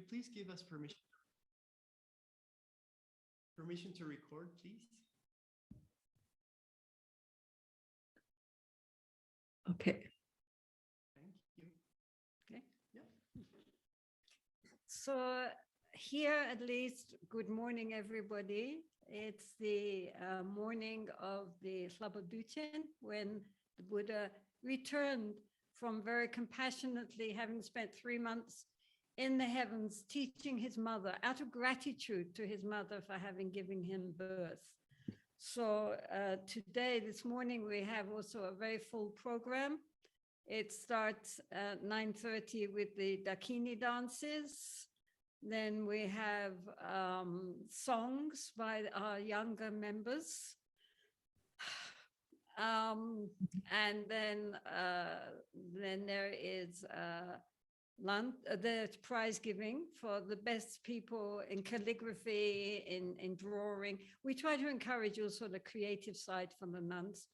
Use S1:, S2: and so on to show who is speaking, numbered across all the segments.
S1: Please give us permission to record, please.
S2: Okay.
S1: Thank you.
S2: Okay.
S1: Yep.
S2: So here, at least, good morning, everybody. It's the morning of the Slabodutchen, when the Buddha returned from very compassionately having spent 3 months in the heavens teaching his mother out of gratitude to his mother for having given him birth. So today, this morning, we have also a very full program. It starts at 9:30 with the Dakini dances. Then we have songs by our younger members. And then there is there's prize giving for the best people in calligraphy, in drawing. We try to encourage also the creative side from the nuns.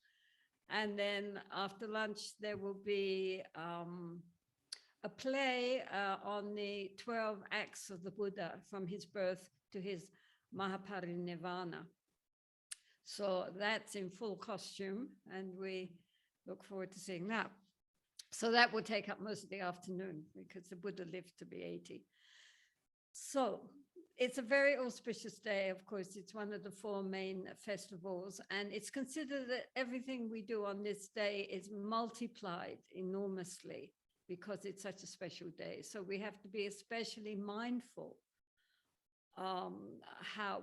S2: And then after lunch, there will be a play on the 12 acts of the Buddha from his birth to his Mahaparinirvana. So that's in full costume, and we look forward to seeing that. So that will take up most of the afternoon because the Buddha lived to be 80. So it's a very auspicious day. Of course, it's one of the 4 main festivals, and it's considered that everything we do on this day is multiplied enormously because it's such a special day. So we have to be especially mindful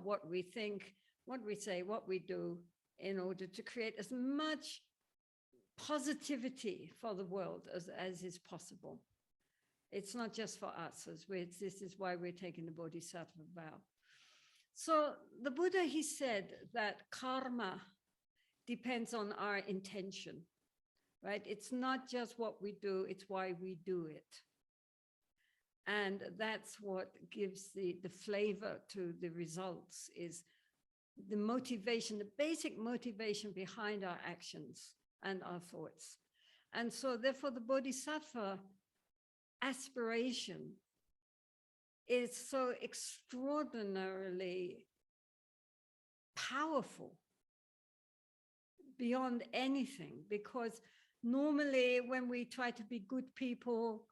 S2: what we think, what we say, what we do in order to create as much positivity for the world as is possible. It's not just for us, this is why we're taking the Bodhisattva vow. So the Buddha, he said that karma depends on our intention, right? It's not just what we do, it's why we do it. And that's what gives the flavor to the results, is the motivation, the basic motivation behind our actions and our thoughts. And so therefore the Bodhisattva aspiration is so extraordinarily powerful beyond anything, because normally when we try to be good people,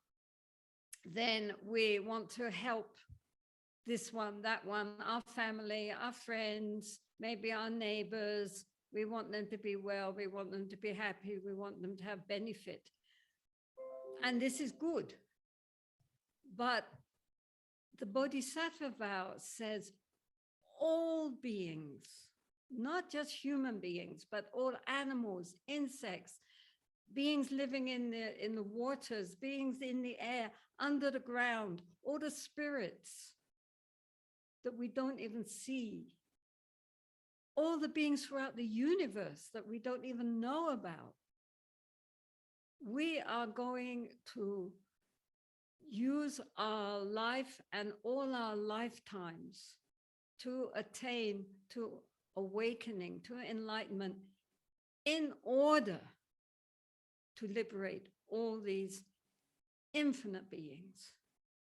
S2: then we want to help this one, that one, our family, our friends, maybe our neighbors. We want them to be well, we want them to be happy, we want them to have benefit. And this is good. But the Bodhisattva vow says all beings, not just human beings, but all animals, insects, beings living in the waters, beings in the air, under the ground, all the spirits that we don't even see, all the beings throughout the universe that we don't even know about. We are going to use our life and all our lifetimes to attain to awakening, to enlightenment, in order to liberate all these infinite beings,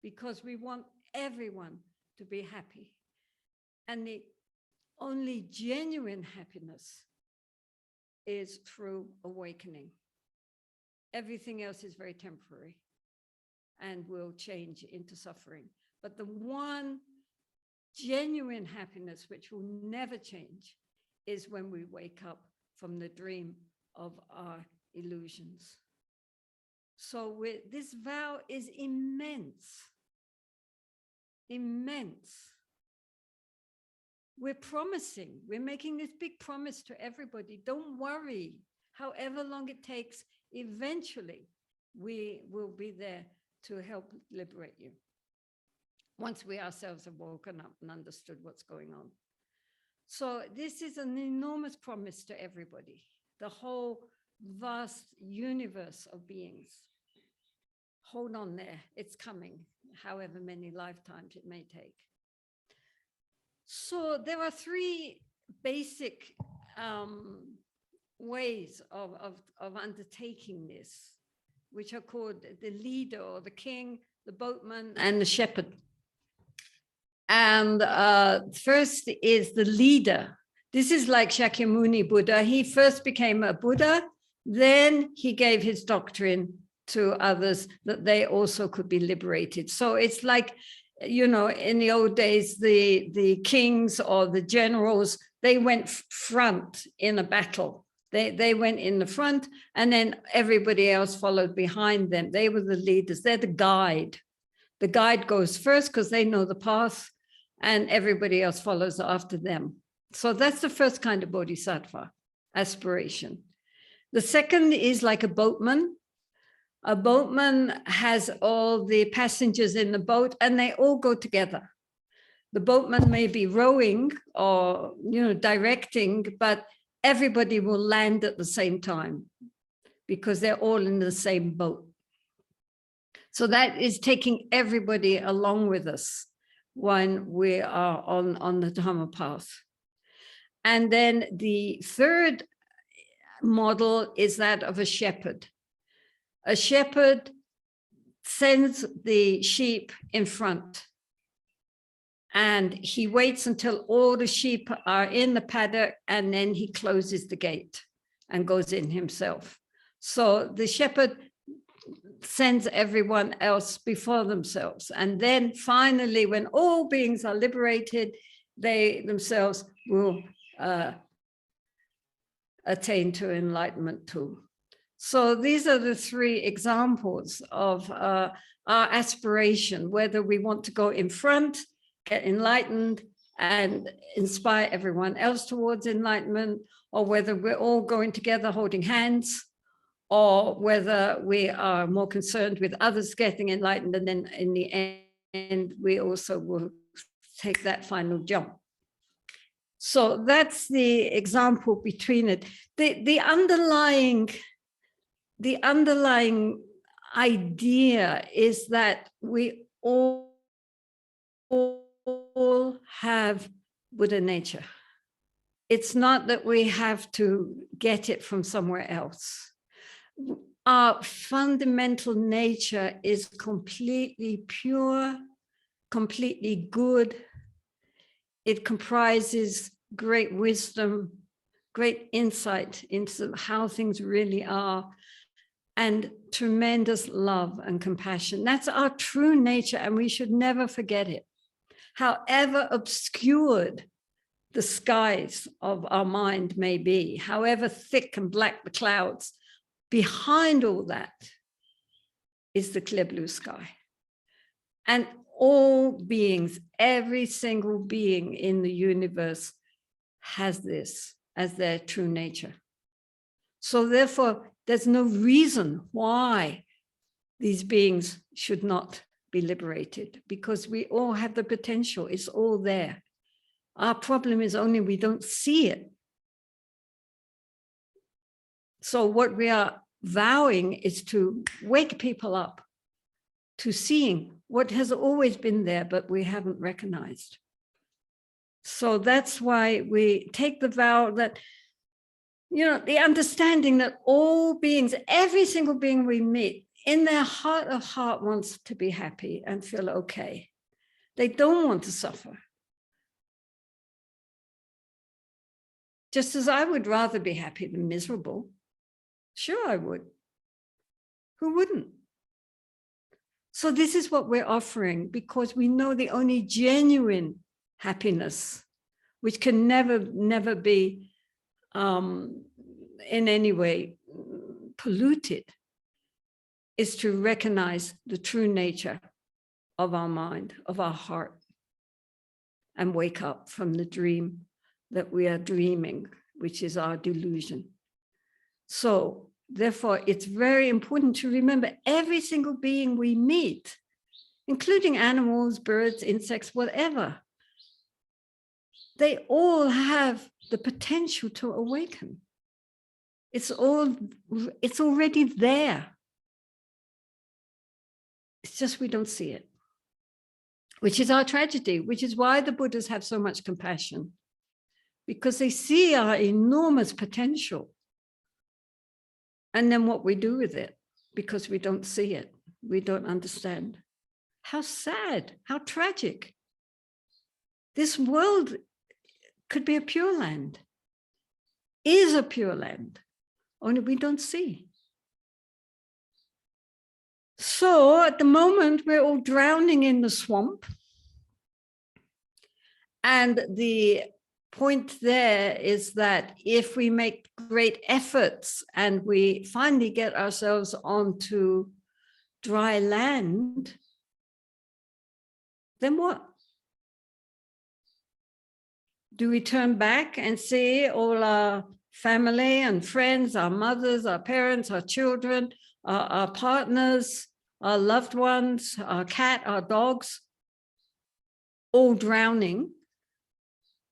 S2: because we want everyone to be happy. And the only genuine happiness is through awakening. Everything else is very temporary and will change into suffering. But the one genuine happiness which will never change is when we wake up from the dream of our illusions. So this vow is immense, immense. We're promising, we're making this big promise to everybody. Don't worry, however long it takes, eventually we will be there to help liberate you, once we ourselves have woken up and understood what's going on. So this is an enormous promise to everybody, the whole vast universe of beings. Hold on there, it's coming, however many lifetimes it may take. So there are 3 basic ways of undertaking this, which are called the leader or the king, the boatman, and the shepherd. And first is the leader. This is like Shakyamuni Buddha. He first became a Buddha, then he gave his doctrine to others that they also could be liberated. So it's like, you know, in the old days, the kings or the generals, they went front in a battle. They went in the front, and then everybody else followed behind them. They were the leaders. They're the guide. The guide goes first because they know the path, and everybody else follows after them. So that's the first kind of bodhisattva, aspiration. The second is like a boatman. A boatman has all the passengers in the boat, and they all go together. The boatman may be rowing or, you know, directing, but everybody will land at the same time because they're all in the same boat. So that is taking everybody along with us when we are on the Dhamma path. And then the third model is that of a shepherd. A shepherd sends the sheep in front, and he waits until all the sheep are in the paddock, and then he closes the gate and goes in himself. So the shepherd sends everyone else before themselves. And then finally, when all beings are liberated, they themselves will attain to enlightenment too. So these are the three examples of our aspiration, whether we want to go in front, get enlightened, and inspire everyone else towards enlightenment, or whether we're all going together holding hands, or whether we are more concerned with others getting enlightened, and then in the end, we also will take that final jump. So that's the example between it. The underlying idea is that we all have Buddha nature. It's not that we have to get it from somewhere else. Our fundamental nature is completely pure, completely good. It comprises great wisdom, great insight into how things really are, and tremendous love and compassion. That's our true nature, and we should never forget it. However obscured the skies of our mind may be, however thick and black the clouds, behind all that is the clear blue sky. And all beings, every single being in the universe has this as their true nature. So therefore, there's no reason why these beings should not be liberated, because we all have the potential. It's all there. Our problem is only we don't see it. So what we are vowing is to wake people up to seeing what has always been there, but we haven't recognized. So that's why we take the vow that, you know, the understanding that all beings, every single being we meet, in their heart of heart wants to be happy and feel okay. They don't want to suffer. Just as I would rather be happy than miserable. Sure, I would. Who wouldn't? So this is what we're offering, because we know the only genuine happiness, which can never be in any way polluted, is to recognize the true nature of our mind, of our heart, and wake up from the dream that we are dreaming, which is our delusion. So therefore, it's very important to remember every single being we meet, including animals, birds, insects, whatever, they all have the potential to awaken. It's already there. It's just we don't see it, which is our tragedy, which is why the Buddhas have so much compassion, because they see our enormous potential. And then what we do with it, because we don't see it, we don't understand. How sad, how tragic. This world could be a pure land, is a pure land, only we don't see. So at the moment, we're all drowning in the swamp. And the point there is that if we make great efforts and we finally get ourselves onto dry land, then what? Do we turn back and see all our family and friends, our mothers, our parents, our children, our partners, our loved ones, our cat, our dogs, all drowning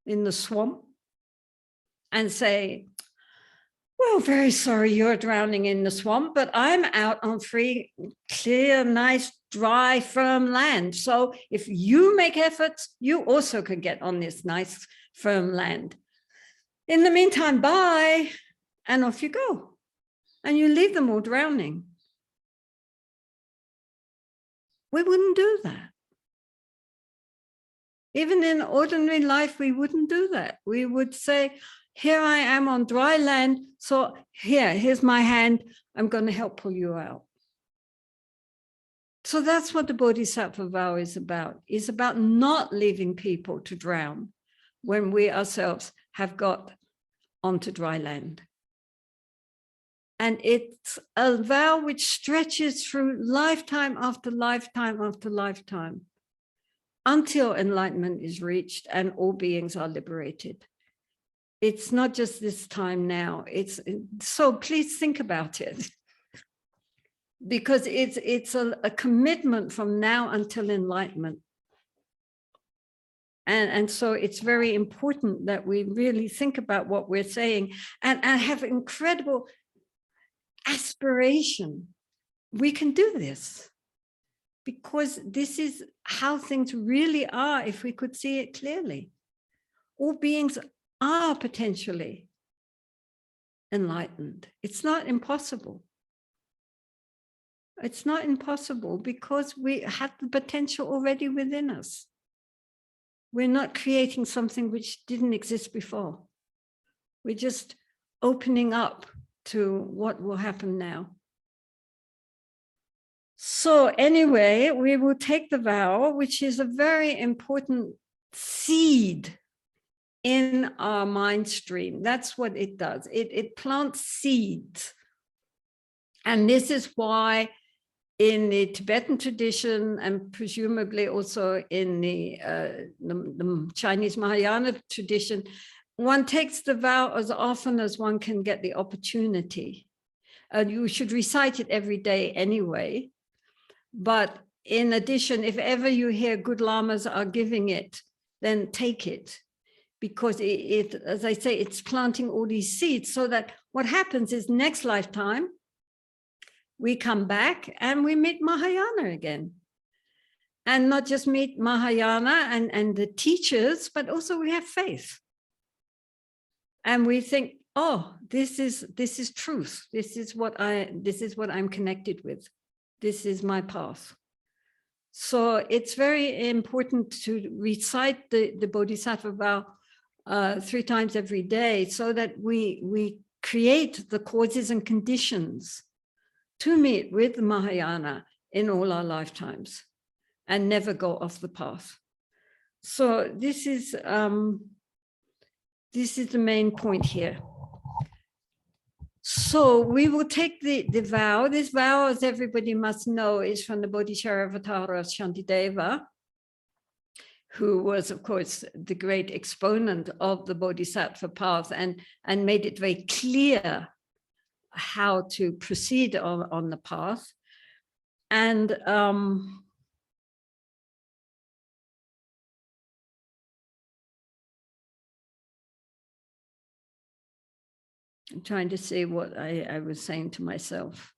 S2: in the swamp, and say, well, very sorry you're drowning in the swamp, but I'm out on free, clear, nice, dry, firm land. So if you make efforts, you also can get on this nice, firm land. In the meantime, bye, and off you go. And you leave them all drowning. We wouldn't do that. Even in ordinary life, we wouldn't do that. We would say, here I am on dry land, so here's my hand, I'm going to help pull you out. So that's what the Bodhisattva vow is about. It's about not leaving people to drown when we ourselves have got onto dry land. And it's a vow which stretches through lifetime after lifetime after lifetime, until enlightenment is reached and all beings are liberated. It's not just this time now. So please think about it, because it's a commitment from now until enlightenment. And so it's very important that we really think about what we're saying and have incredible aspiration. We can do this, because this is how things really are if we could see it clearly. All beings are potentially enlightened. It's not impossible. It's not impossible because we have the potential already within us. We're not creating something which didn't exist before. We're just opening up to what will happen now. So anyway, we will take the vow, which is a very important seed in our mind stream. That's what it does. It plants seeds. And this is why in the Tibetan tradition, and presumably also in the Chinese Mahayana tradition, one takes the vow as often as one can get the opportunity. You should recite it every day anyway. But in addition, if ever you hear good lamas are giving it, then take it. Because as I say, it's planting all these seeds, so that what happens is next lifetime, we come back and we meet Mahayana again. And not just meet Mahayana and the teachers, but also we have faith. And we think, oh, this is truth. This is what I'm connected with. This is my path. So it's very important to recite the Bodhisattva vow 3 times every day, so that we create the causes and conditions to meet with the Mahayana in all our lifetimes and never go off the path. So this is the main point here. So we will take the vow. This vow, as everybody must know, is from the Bodhisattva Shantideva, who was, of course, the great exponent of the Bodhisattva path and made it very clear how to proceed on the path. And I'm trying to see what I was saying to myself.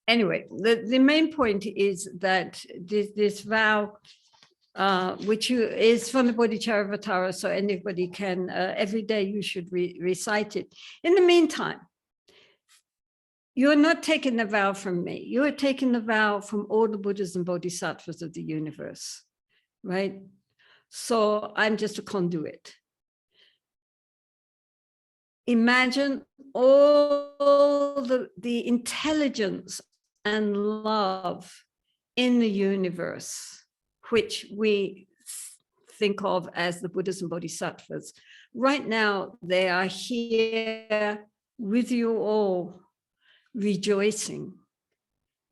S2: Anyway, the main point is that this vow, which is from the Bodhisattva, so anybody can, every day you should recite it. In the meantime, you're not taking the vow from me. You are taking the vow from all the Buddhas and Bodhisattvas of the universe. right? So I'm just a conduit. Imagine all the intelligence and love in the universe, which we think of as the Buddhas and Bodhisattvas. Right now, they are here with you all, rejoicing.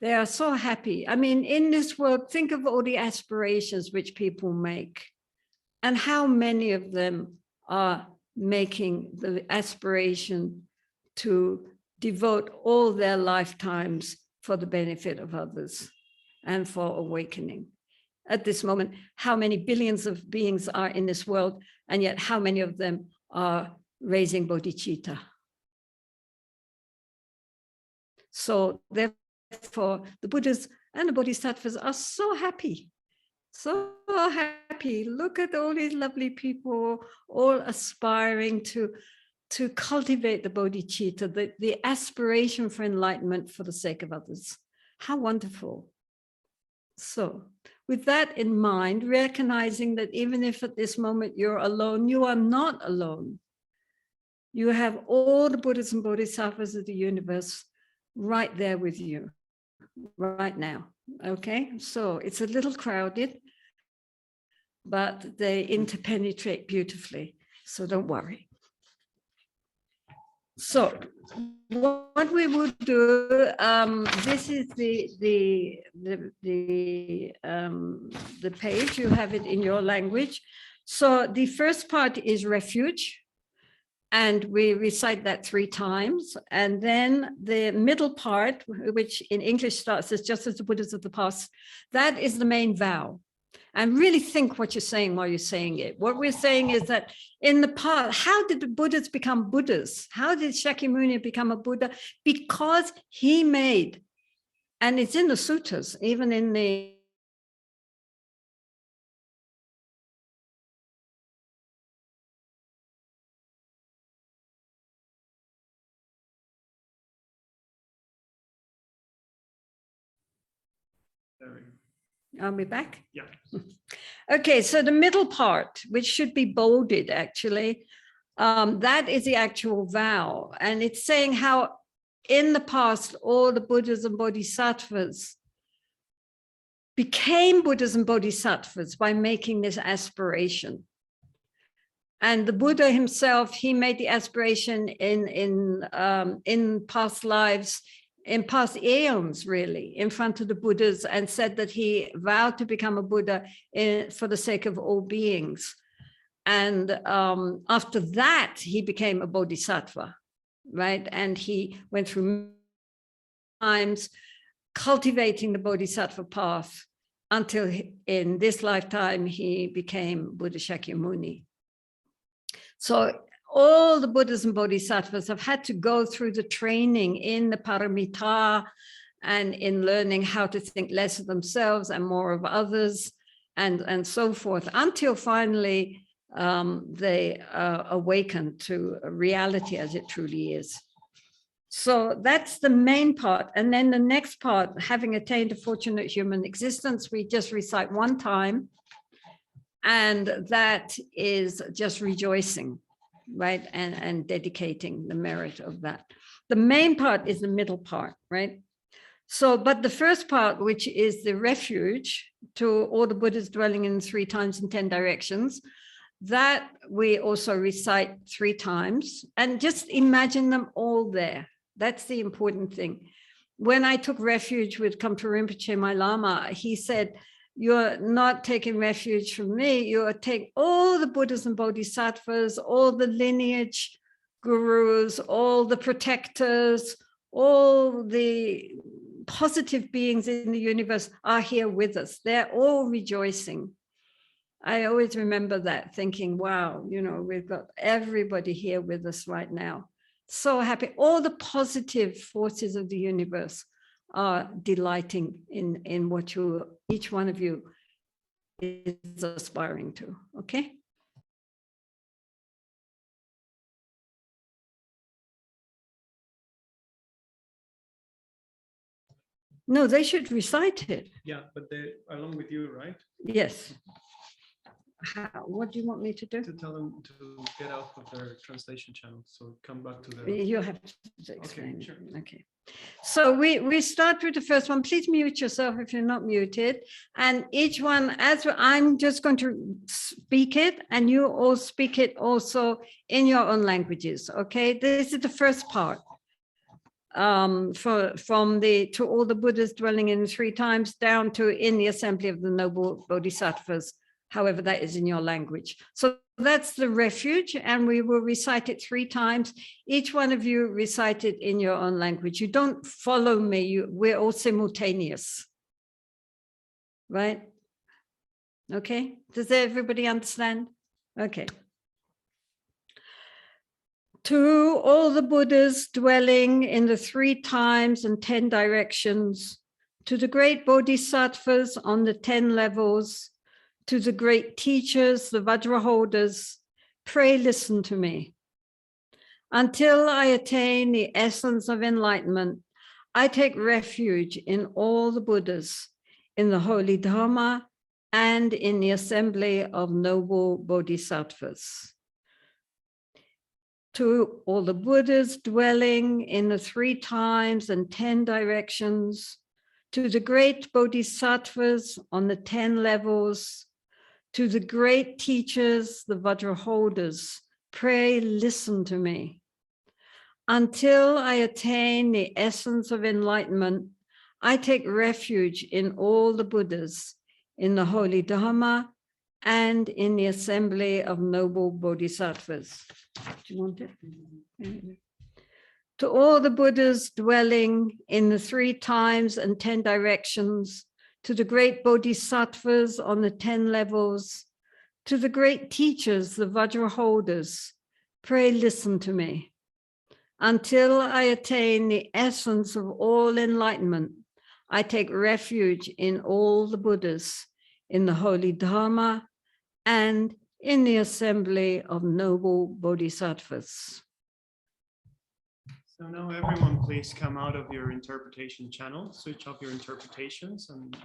S2: They are so happy. I mean, in this world, think of all the aspirations which people make and how many of them are making the aspiration to devote all their lifetimes for the benefit of others and for awakening. At this moment, how many billions of beings are in this world, and yet how many of them are raising bodhicitta? So therefore, the Buddhas and the Bodhisattvas are so happy. So happy. Look at all these lovely people, all aspiring to cultivate the bodhicitta, the aspiration for enlightenment for the sake of others. How wonderful. So with that in mind, recognizing that even if at this moment you're alone, you are not alone. You have all the Buddhas and Bodhisattvas of the universe right there with you, right now. Okay, so it's a little crowded, but they interpenetrate beautifully, so don't worry. So what we would do, this is the page, you have it in your language. So the first part is refuge, and we recite that 3 times. And then the middle part, which in English starts as just as the Buddhas of the past, that is the main vow. And really think what you're saying while you're saying it. What we're saying is that in the past, how did the Buddhas become Buddhas? How did Shakyamuni become a Buddha? Because he made, and it's in the suttas, even in the
S1: There we go.
S2: Are we back?
S1: Yeah.
S2: Okay, so the middle part, which should be bolded actually, that is the actual vow. And it's saying how in the past, all the Buddhas and Bodhisattvas became Buddhas and Bodhisattvas by making this aspiration. And the Buddha himself, he made the aspiration in past lives, in past eons, really, in front of the Buddhas, and said that he vowed to become a Buddha for the sake of all beings. And after that, he became a Bodhisattva, right? And he went through times cultivating the Bodhisattva path until in this lifetime, he became Buddha Shakyamuni. So all the Buddhas and Bodhisattvas have had to go through the training in the paramita and in learning how to think less of themselves and more of others and so forth, until finally they awaken to reality as it truly is. So that's the main part. And then the next part, having attained a fortunate human existence, we just recite 1 time. And that is just rejoicing, right? And dedicating the merit of that. The main part is the middle part, right? So, but the first part, which is the refuge to all the Buddhas dwelling in 3 times in 10 directions, that we also recite 3 times, and just imagine them all there. That's the important thing. When I took refuge with Kampa Rinpoche, my Lama, he said, you're not taking refuge from me, you're taking all the Buddhas and Bodhisattvas, all the lineage gurus, all the protectors, all the positive beings in the universe are here with us. They're all rejoicing. I always remember that, thinking, wow, you know, we've got everybody here with us right now. So happy. All the positive forces of the universe are delighting in what each one of you is aspiring to. Okay. No, they should recite it.
S1: Yeah, but they along with you, right?
S2: Yes. What do you want me to do?
S3: To tell them to get out of their translation channel, so come back to the.
S2: You have to explain.
S3: Okay, sure.
S2: Okay. So we start with the first one. Please mute yourself if you're not muted. And each one, as I'm just going to speak it, and you all speak it also in your own languages. Okay. This is the first part. From to all the Buddhas dwelling in 3 times down to in the assembly of the noble Bodhisattvas, however that is in your language. So that's the refuge, and we will recite it 3 times. Each one of you recite it in your own language. You don't follow me. We're all simultaneous. Right? Okay. Does everybody understand? Okay. To all the Buddhas dwelling in the 3 times and 10 directions, to the great Bodhisattvas on the 10 levels, to the great teachers, the Vajra holders, pray listen to me. Until I attain the essence of enlightenment, I take refuge in all the Buddhas, in the holy Dharma, and in the assembly of noble Bodhisattvas. To all the Buddhas dwelling in the 3 times and 10 directions, to the great Bodhisattvas on the 10 levels, to the great teachers, the Vajra holders, pray listen to me. Until I attain the essence of enlightenment, I take refuge in all the Buddhas, in the holy Dharma, and in the assembly of noble Bodhisattvas. Do you want it? To all the Buddhas dwelling in the 3 times and 10 directions, to the great Bodhisattvas on the 10 levels, to the great teachers, the Vajra holders, pray listen to me. Until I attain the essence of all enlightenment, I take refuge in all the Buddhas, in the holy Dharma, and in the assembly of noble Bodhisattvas.
S3: So now everyone please come out of your interpretation channel, switch off your interpretations, and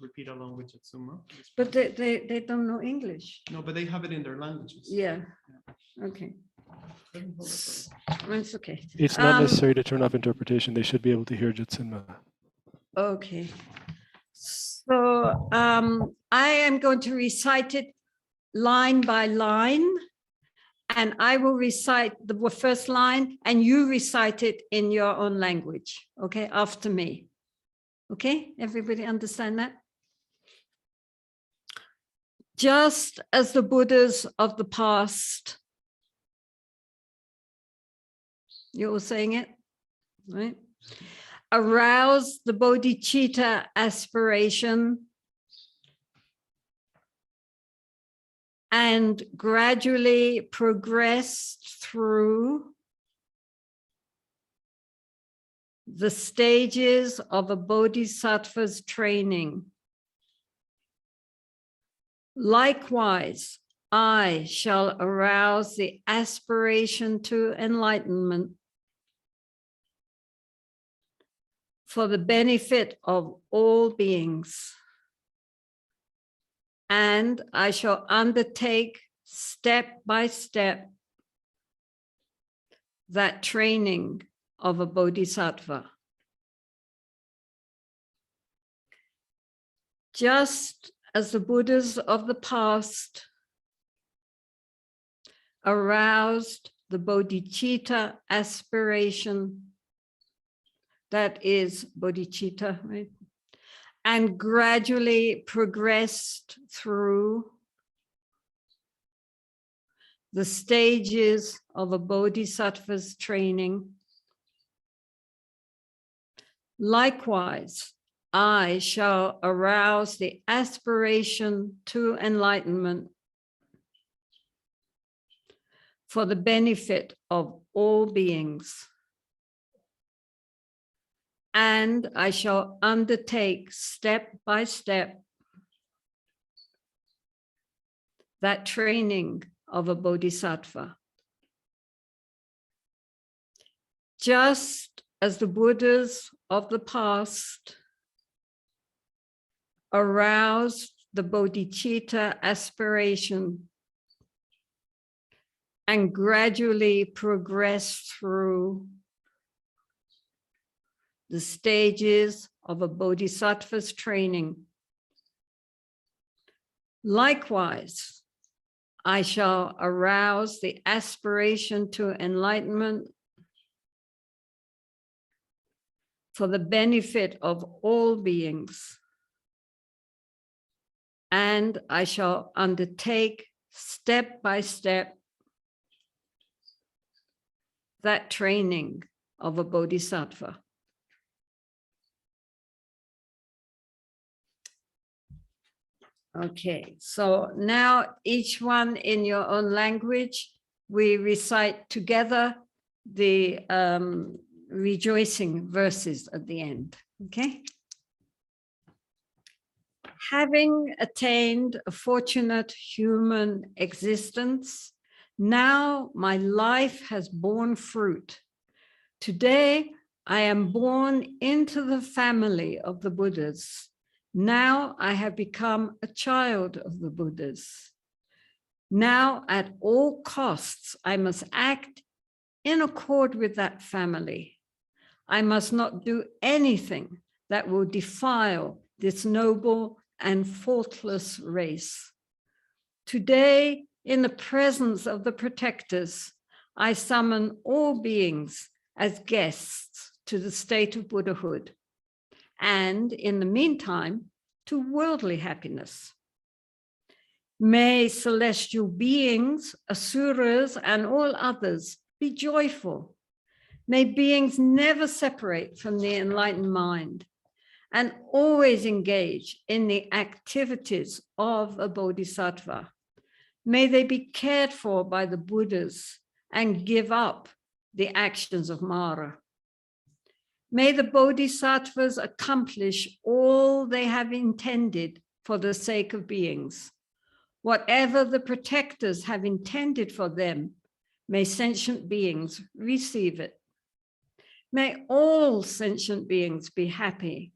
S3: repeat along with Jatsuma.
S2: But they don't know English.
S3: No, but they have it in their languages.
S2: Yeah. Okay. It's okay.
S4: It's not necessary to turn off interpretation. They should be able to hear Jatsuma.
S2: Okay. So I am going to recite it line by line, and I will recite the first line, and you recite it in your own language, okay, after me. Okay, everybody understand that? Just as the Buddhas of the past, you're all saying it, right? Arouse the bodhicitta aspiration and gradually progressed through the stages of a bodhisattva's training. Likewise, I shall arouse the aspiration to enlightenment for the benefit of all beings. And I shall undertake step by step that training of a bodhisattva. Just as the Buddhas of the past aroused the bodhicitta aspiration, that is bodhicitta, right? And gradually progressed through the stages of a bodhisattva's training. Likewise, I shall arouse the aspiration to enlightenment for the benefit of all beings. And I shall undertake step by step that training of a bodhisattva. Just as the Buddhas of the past aroused the bodhicitta aspiration and gradually progress through the stages of a bodhisattva's training. Likewise, I shall arouse the aspiration to enlightenment for the benefit of all beings. And I shall undertake step by step that training of a bodhisattva. Okay, so now each one in your own language, we recite together the rejoicing verses at the end, okay? Having attained a fortunate human existence, now my life has borne fruit. Today, I am born into the family of the Buddhas. Now I have become a child of the Buddhas. Now, at all costs, I must act in accord with that family. I must not do anything that will defile this noble and faultless race. Today, in the presence of the protectors, I summon all beings as guests to the state of Buddhahood, and in the meantime, to worldly happiness. May celestial beings, asuras, and all others be joyful. May beings never separate from the enlightened mind and always engage in the activities of a bodhisattva. May they be cared for by the Buddhas and give up the actions of Mara. May the bodhisattvas accomplish all they have intended for the sake of beings. Whatever the protectors have intended for them, may sentient beings receive it. May all sentient beings be happy.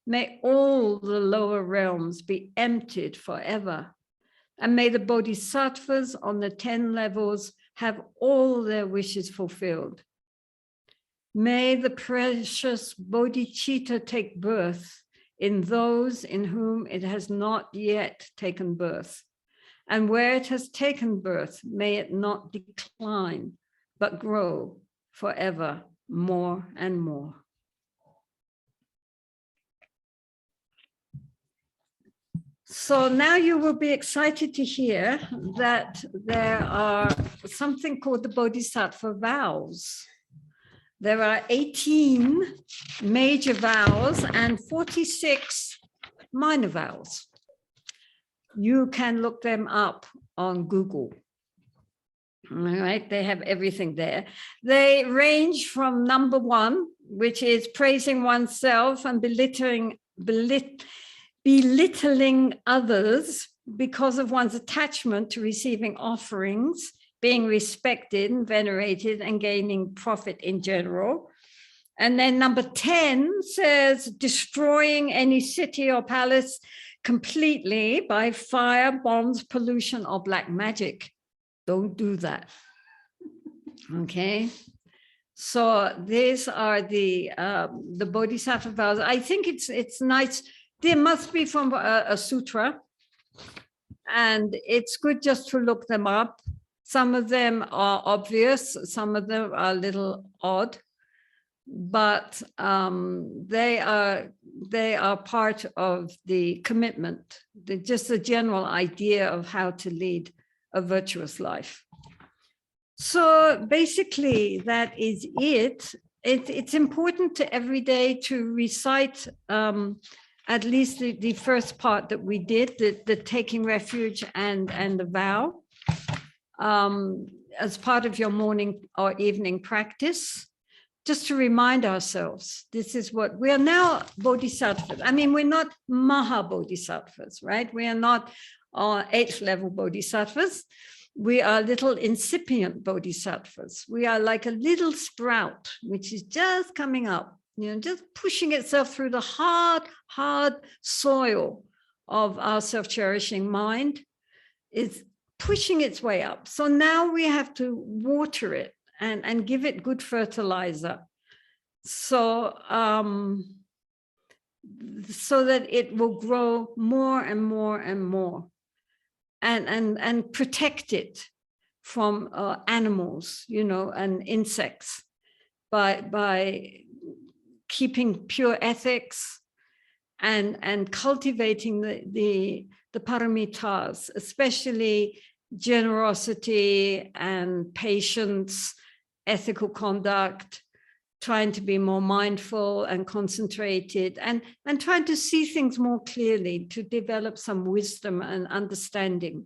S2: May all the lower realms be emptied forever. And may the bodhisattvas on the 10 levels have all their wishes fulfilled. May the precious bodhicitta take birth in those in whom it has not yet taken birth. And where it has taken birth, may it not decline, but grow forever more and more. So now you will be excited to hear that there are something called the Bodhisattva vows. There are 18 major vows and 46 minor vows. You can look them up on Google. All right, they have everything there. They range from number 1, which is praising oneself and belittling others because of one's attachment to receiving offerings, being respected and venerated, and gaining profit in general. And then number 10 says destroying any city or palace completely by fire, bombs, pollution, or black magic. Don't do that. Okay. So these are the Bodhisattva vows. I think it's nice. They must be from a sutra, and it's good just to look them up. Some of them are obvious, some of them are a little odd, but they are part of the commitment, just a general idea of how to lead a virtuous life. So basically, that is it. It's important to every day to recite at least the first part that we did, the taking refuge and the vow, as part of your morning or evening practice, just to remind ourselves, this is what we are now, bodhisattvas. I mean, we're not maha bodhisattvas, right? We are not 8th level bodhisattvas. We are little incipient bodhisattvas. We are like a little sprout, which is just coming up, just pushing itself through the hard soil of our self-cherishing mind is pushing its way up. So now we have to water it and give it good fertilizer. So, so that it will grow more and more and more, and protect it from animals, you know, and insects by keeping pure ethics and cultivating the paramitas, especially generosity and patience, ethical conduct, trying to be more mindful and concentrated, and trying to see things more clearly, to develop some wisdom and understanding.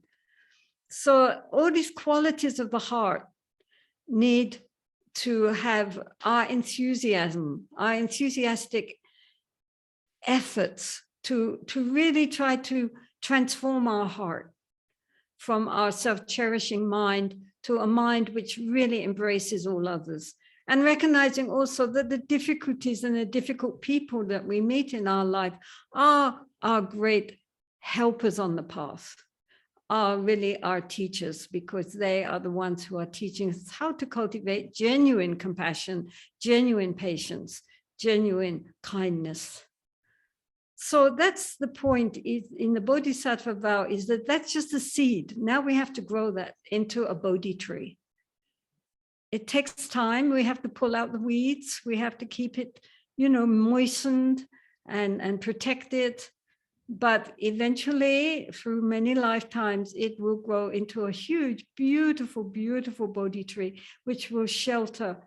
S2: So all these qualities of the heart need to have our enthusiasm, our enthusiastic efforts to really try to transform our heart from our self-cherishing mind to a mind which really embraces all others. And recognizing also that the difficulties and the difficult people that we meet in our life are our great helpers on the path, are really our teachers, because they are the ones who are teaching us how to cultivate genuine compassion, genuine patience, genuine kindness. So that's the point in the Bodhisattva vow, is that that's just a seed. Now we have to grow that into a Bodhi tree. It takes time. We have to pull out the weeds. We have to keep it, you know, moistened and protect it. But eventually, through many lifetimes, it will grow into a huge, beautiful, beautiful Bodhi tree, which will shelter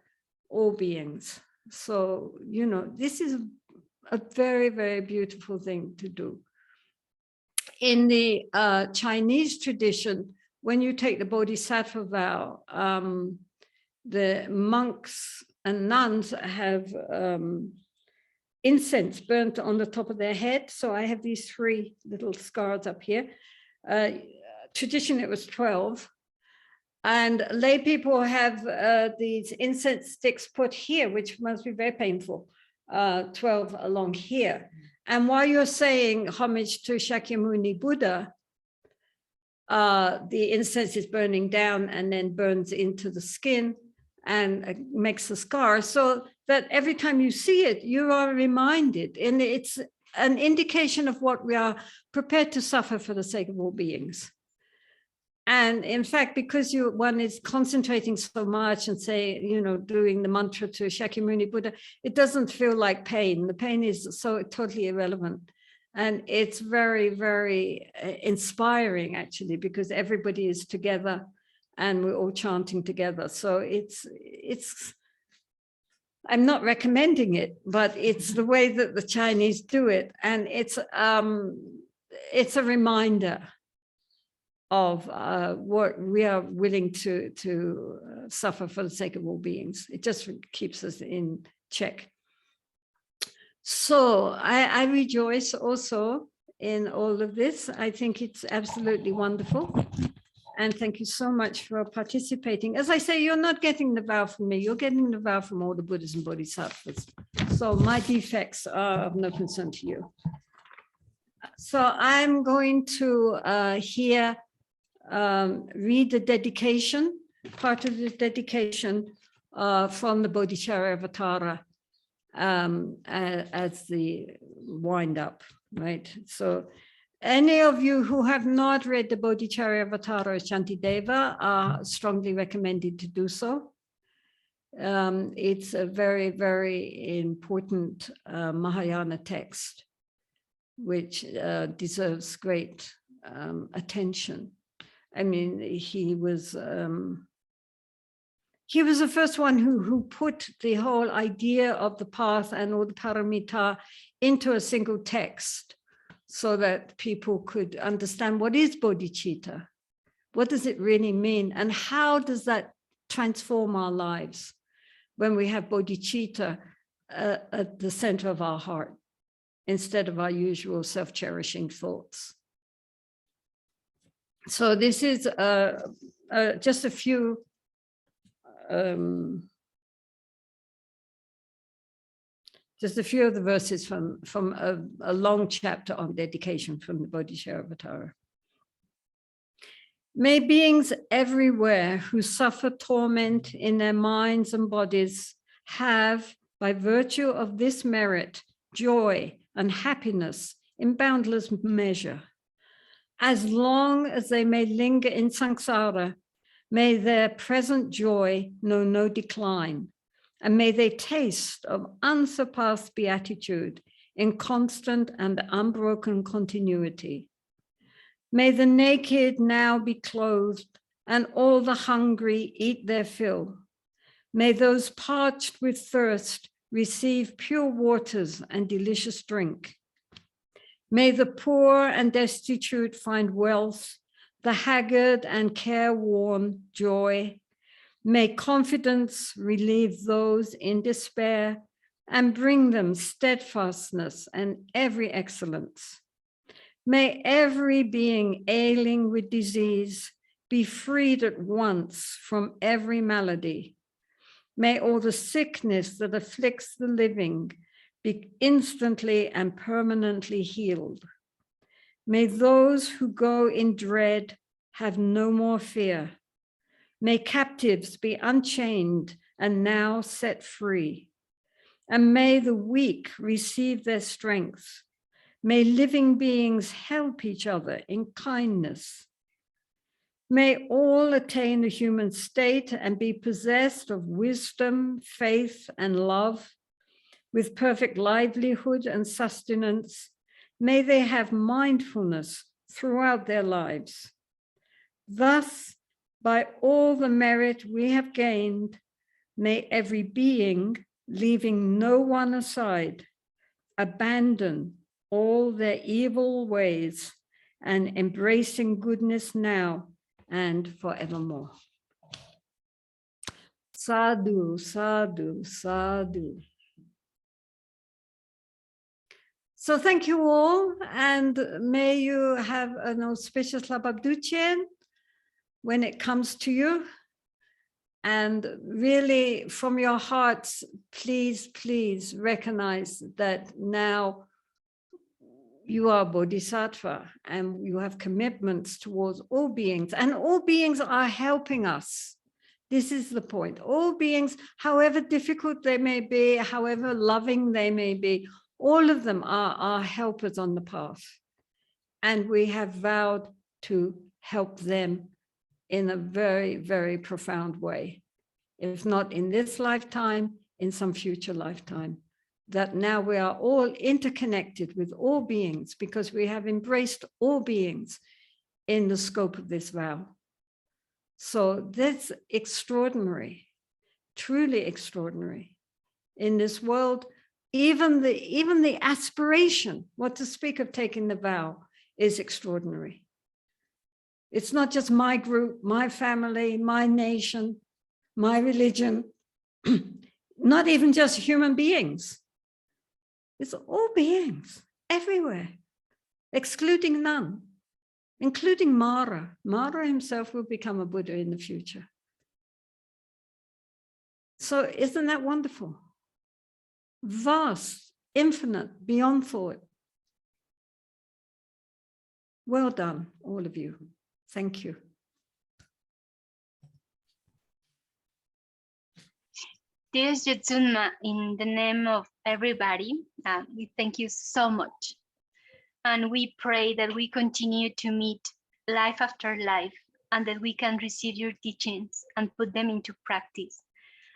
S2: all beings. So, you know, this is a very, very beautiful thing to do. In the Chinese tradition, when you take the Bodhisattva vow, the monks and nuns have incense burnt on the top of their head. So I have these 3 little scars up here. Traditionally, it was 12. And lay people have these incense sticks put here, which must be very painful, 12 along here. And while you're saying homage to Shakyamuni Buddha, the incense is burning down and then burns into the skin and makes a scar, so that every time you see it, you are reminded. And it's an indication of what we are prepared to suffer for the sake of all beings. And in fact, because one is concentrating so much and say, you know, doing the mantra to Shakyamuni Buddha, it doesn't feel like pain. The pain is so totally irrelevant. And it's very, very inspiring, actually, because everybody is together and we're all chanting together. So it's I'm not recommending it, but it's the way that the Chinese do it. And it's a reminder of what we are willing to suffer for the sake of all beings. It just keeps us in check. So I rejoice also in all of this. I think it's absolutely wonderful. And thank you so much for participating. As I say, you're not getting the vow from me, you're getting the vow from all the Buddhas and Bodhisattvas. So my defects are of no concern to you. So I'm going to read the dedication, part of the dedication from the Bodhicharyavatara as the wind up, right? So any of you who have not read the Bodhicharyavatara of Shantideva are strongly recommended to do so. It's a very, very important Mahayana text, which deserves great attention. I mean, he was the first one who put the whole idea of the path and all the paramita into a single text, so that people could understand what is bodhicitta, what does it really mean, and how does that transform our lives when we have bodhicitta at the center of our heart instead of our usual self-cherishing thoughts. So this is just a few just a few of the verses from a long chapter on dedication from the Bodhisattva. May beings everywhere who suffer torment in their minds and bodies have, by virtue of this merit, joy and happiness in boundless measure. As long as they may linger in samsara, may their present joy know no decline, and may they taste of unsurpassed beatitude in constant and unbroken continuity. May the naked now be clothed, and all the hungry eat their fill. May those parched with thirst receive pure waters and delicious drink. May the poor and destitute find wealth, the haggard and careworn joy. May confidence relieve those in despair and bring them steadfastness and every excellence. May every being ailing with disease be freed at once from every malady. May all the sickness that afflicts the living be instantly and permanently healed. May those who go in dread have no more fear. May captives be unchained and now set free. And may the weak receive their strength. May living beings help each other in kindness. May all attain the human state and be possessed of wisdom, faith, and love, with perfect livelihood and sustenance. May they have mindfulness throughout their lives. Thus, by all the merit we have gained, may every being, leaving no one aside, abandon all their evil ways and embracing goodness now and forevermore. Sadhu, sadhu, sadhu. So thank you all, and may you have an auspicious Lababduchen when it comes to you. And really, from your hearts, please, please recognize that now you are Bodhisattva and you have commitments towards all beings, and all beings are helping us. This is the point. All beings, however difficult they may be, however loving they may be, all of them are our helpers on the path. And we have vowed to help them in a very, very profound way. If not in this lifetime, in some future lifetime. That now we are all interconnected with all beings because we have embraced all beings in the scope of this vow. So that's extraordinary, truly extraordinary. In this world, even the aspiration, what to speak of taking the vow, is extraordinary. It's not just my group, my family, my nation, my religion, not even just human beings. It's all beings everywhere, excluding none, including Mara. Mara himself will become a Buddha in the future. So isn't that wonderful? Vast, infinite, beyond thought. Well done, all of you. Thank you.
S5: Dear Jitsuna, in the name of everybody, we thank you so much. And we pray that we continue to meet life after life and that we can receive your teachings and put them into practice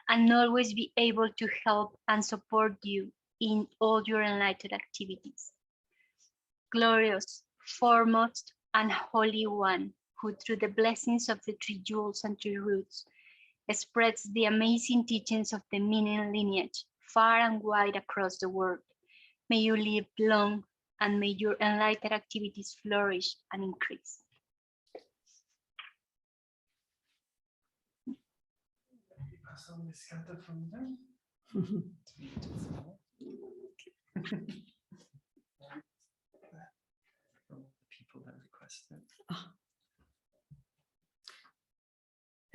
S5: and always be able to help and support you in all your enlightened activities. Glorious, foremost, and holy one, who through the blessings of the three jewels and three roots spreads the amazing teachings of the meaning lineage far and wide across the world. May you live long and may your enlightened activities flourish and increase.
S3: Some is scattered from them. From the people that requested.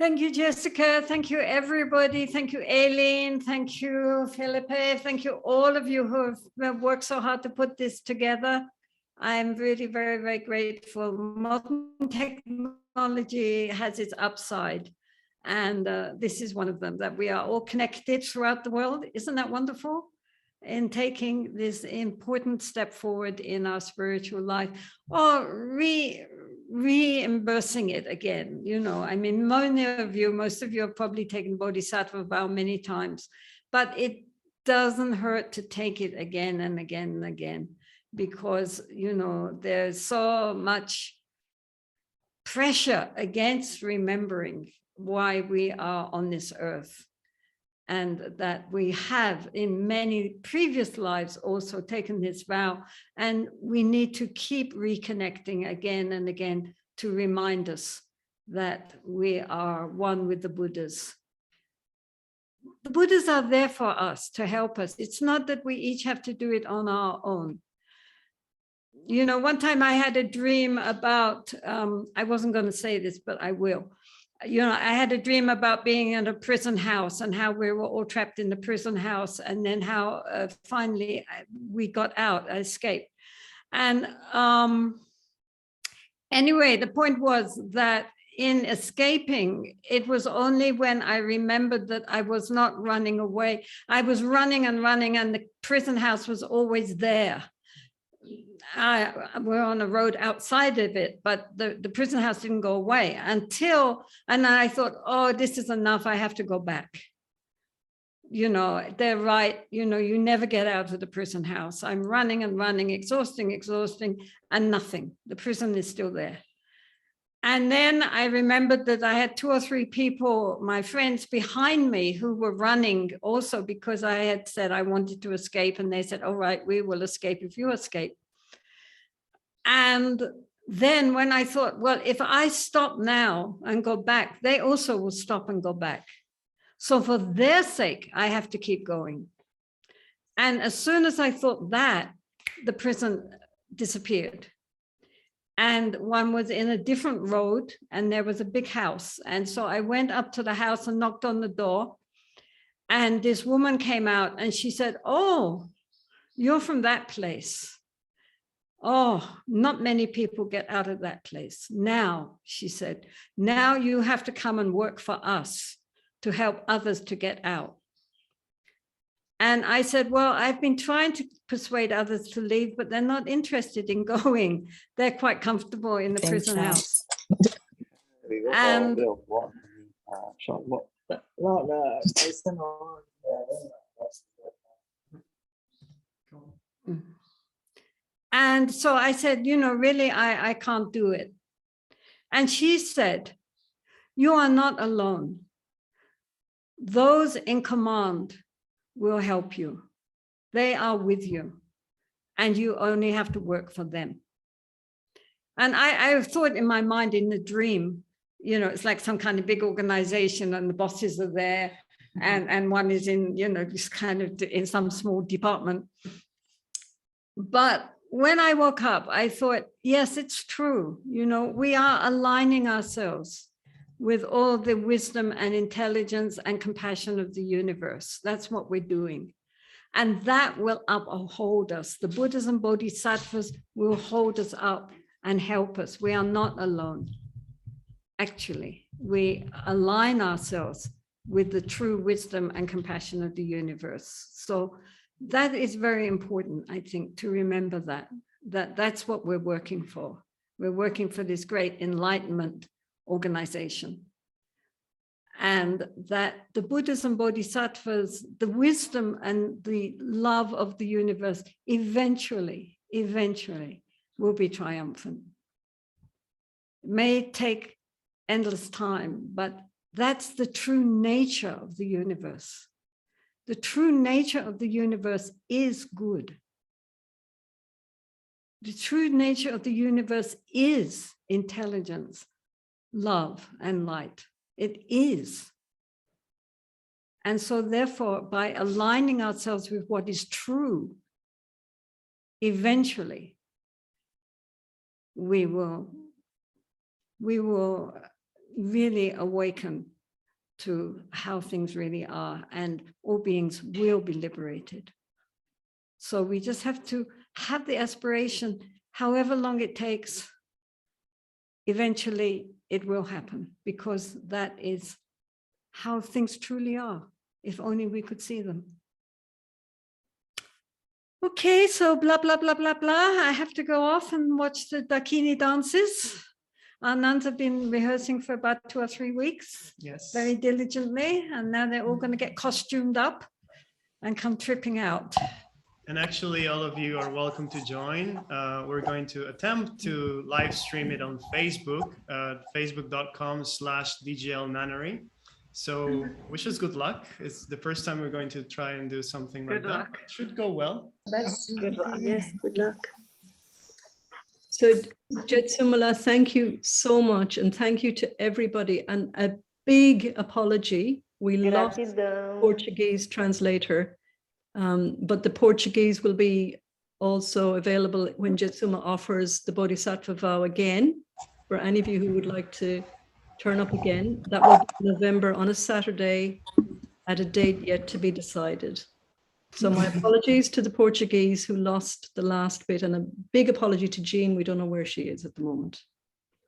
S2: Thank you, Jessica. Thank you, everybody. Thank you, Aileen. Thank you, Felipe. Thank you, all of you who have worked so hard to put this together. I'm really very, very grateful. Modern technology has its upside. And this is one of them, that we are all connected throughout the world. Isn't that wonderful? In taking this important step forward in our spiritual life, or reimbursing it again. You know, I mean, most of you have probably taken Bodhisattva vow many times, but it doesn't hurt to take it again and again and again, because, you know, there's so much pressure against remembering why we are on this earth. And that we have in many previous lives also taken this vow, and we need to keep reconnecting again and again to remind us that we are one with the Buddhas. The Buddhas are there for us to help us. It's not that we each have to do it on our own. You know, one time I had a dream about, I wasn't going to say this, but I will. You know, I had a dream about being in a prison house and how we were all trapped in the prison house, and then how finally we got out, I escaped. And anyway, the point was that in escaping, it was only when I remembered that I was not running away. I was running and running, and the prison house was always there. We're on a road outside of it, but the prison house didn't go away until, and I thought, oh, this is enough, I have to go back. You know, they're right, you know, you never get out of the prison house. I'm running and running, exhausting, and nothing. The prison is still there. And then I remembered that I had 2 or 3 people, my friends behind me, who were running also, because I had said I wanted to escape, and they said, all right, we will escape if you escape. And then when I thought, well, if I stop now and go back, they also will stop and go back. So for their sake, I have to keep going. And as soon as I thought that, the prison disappeared. And one was in a different road, and there was a big house. And so I went up to the house and knocked on the door. And this woman came out and she said, oh, you're from that place. Oh, not many people get out of that place. Now, she said, now you have to come and work for us to help others to get out. And I said, well, I've been trying to persuade others to leave, but they're not interested in going. They're quite comfortable in the prison house. And And so I said, you know, really, I can't do it. And she said, you are not alone. Those in command will help you. They are with you, and you only have to work for them. And I thought in my mind, in the dream, you know, it's like some kind of big organization and the bosses are there, and one is in, you know, just kind of in some small department. But when I woke up, I thought, yes, it's true. You know, we are aligning ourselves with all the wisdom and intelligence and compassion of the universe. That's what we're doing. And that will uphold us. The Buddhas and Bodhisattvas will hold us up and help us. We are not alone. Actually, we align ourselves with the true wisdom and compassion of the universe. So that is very important, I think, to remember that's what we're working for. We're working for this great enlightenment organization. And that the Buddhas and Bodhisattvas, the wisdom and the love of the universe, eventually will be triumphant. It may take endless time, but that's the true nature of the universe. The true nature of the universe is good. The true nature of the universe is intelligence, love, and light. It is. And so therefore, by aligning ourselves with what is true, eventually we will really awaken to how things really are, and all beings will be liberated. So we just have to have the aspiration, however long it takes, eventually it will happen, because that is how things truly are, if only we could see them. Okay, so blah, blah, blah, blah, blah. I have to go off and watch the Dakini dances. Our nuns have been rehearsing for about 2 or 3 weeks,
S3: Yes.
S2: very diligently, and now they're all going to get costumed up and come tripping out.
S3: And actually, all of you are welcome to join. We're going to attempt to live stream it on Facebook, facebook.com/DGLNannery. So wish us good luck. It's the first time we're going to try and do something like that. It should go well.
S1: That's good luck.
S6: Yes, good luck.
S1: So Jetsumala, thank you so much. And thank you to everybody. And a big apology. We lost the Portuguese translator, but the Portuguese will be also available when Jetsuma offers the Bodhisattva vow again. For any of you who would like to turn up again, that will be November on a Saturday at a date yet to be decided. So my apologies to the Portuguese who lost the last bit, and a big apology to Jean. We don't know where she is at the moment.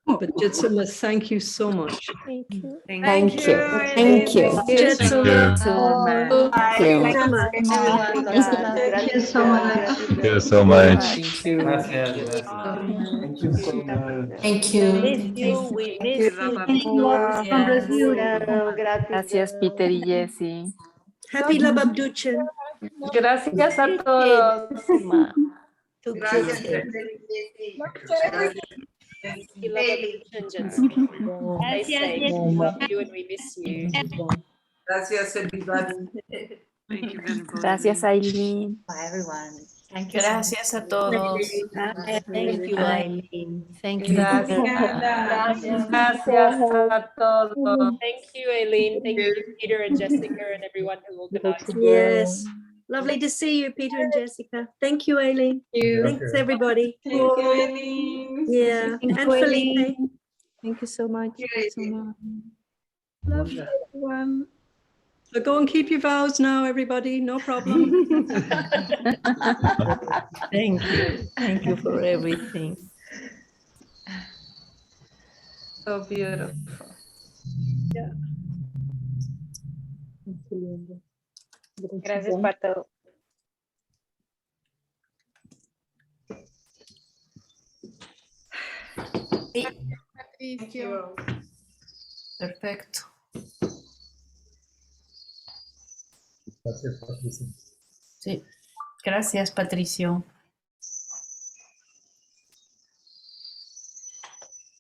S1: But Jetsuma, thank you so much.
S6: Thank you.
S2: Thank you.
S7: Thank you.
S1: Jetsuma.
S6: Thank you so much.
S8: Thank you so much.
S7: Thank you.
S9: Thank you so much.
S7: Thank you.
S6: We miss you. From Brazil.
S10: Gracias, Peter y Jessie.
S6: Happy Lababduchen.
S10: Gracias a todos.
S6: Gracias.
S9: Gracias, everybody.
S1: Thank you, everybody.
S10: Gracias, Aileen.
S7: Bye, everyone.
S11: Gracias a todos.
S6: Thank you, Aileen.
S7: Thank you.
S10: Gracias a todos.
S11: Thank you, Aileen. Thank you, Peter and Jessica and everyone who organized.
S6: Yes. Lovely to see you, Peter and Jessica. Thank you, Aileen. Thanks, everybody.
S1: Thank you, Eileen.
S6: Yeah.
S7: Thank
S6: And
S7: you,
S6: Felipe.
S7: Aileen. Thank you so much.
S1: Love you, everyone. So go and keep your vows now, everybody. No problem.
S6: Thank you. Thank you for everything.
S10: So beautiful. Gracias, Pato.
S11: Perfecto.
S8: Gracias, Patricia.
S11: Sí. Gracias, Patricio.